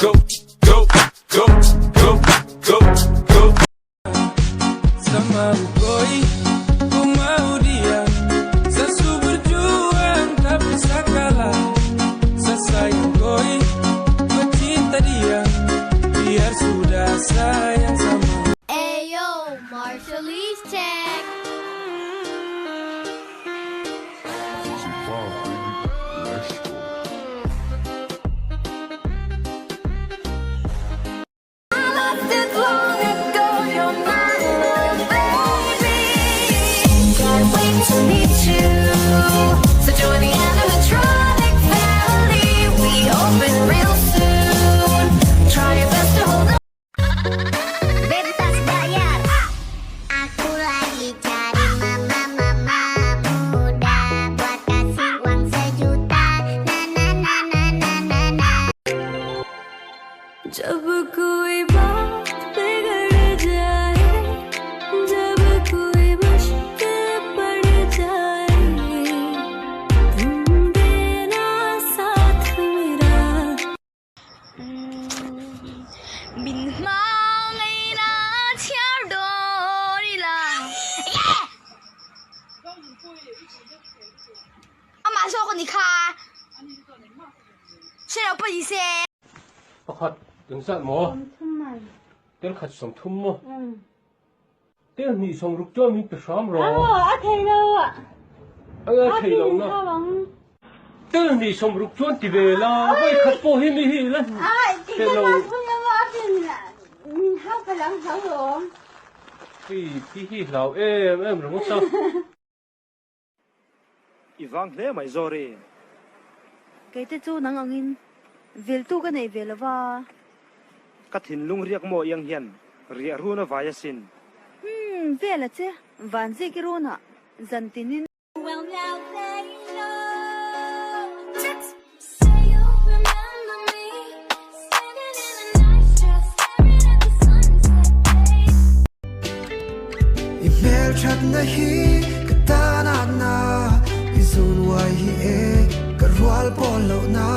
go, go, go, go, go, go. Sama boy, ku mau dia. Sesu berjuang tak bisa kalah. Sesayang boy, ku cinta dia. Biar sudah sayang sama. Ayo, Marshallese Tech. To meet you, so join the animatronic family. We open real soon. Try your best to hold on. Bebas bayar. Aku lagi cari mama muda buat kasih uang 1 juta. Na na na na na na na. जब कोई बात बिगड़ जाए, जब कोई मुश्किल पड़ जाए, तुम देना साथ मेरा. Bình mau ngày na theo đôi là. 阿妈说过你看，现在不一些。 Pakat yung sa mo. Tel khat som thum mo. Tel ni som ruk cho mi pe sham ro. thầy đâu ạ? Thầy lâu na. Tel ni som ruk cho ti ve la. Bai khat po hi mi hi la. Chị Tel cho lâu. nó không nhớ vào thì mình học phải làm sao rồi? Pi hi lao em ro sao. Ivang hle mai zore. Cái tết chú nắng angin, vel tu cái này vel va. Kathin lung riak mo yang hian. Ria ru na vaya sin. Vel à chứ, van gì cái rona, dân tinin. Well now they know. Say you'll remember me, standing in a nice dress, staring at the sunset babe. Email chat na hi katana na izun wai hi e karwal polo na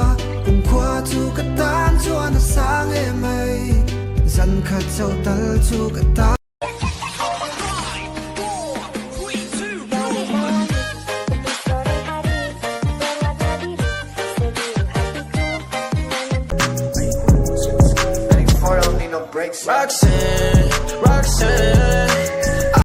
kung kwa chu katan chu an sang e mai zan khat chau tal chu katan. Roxanne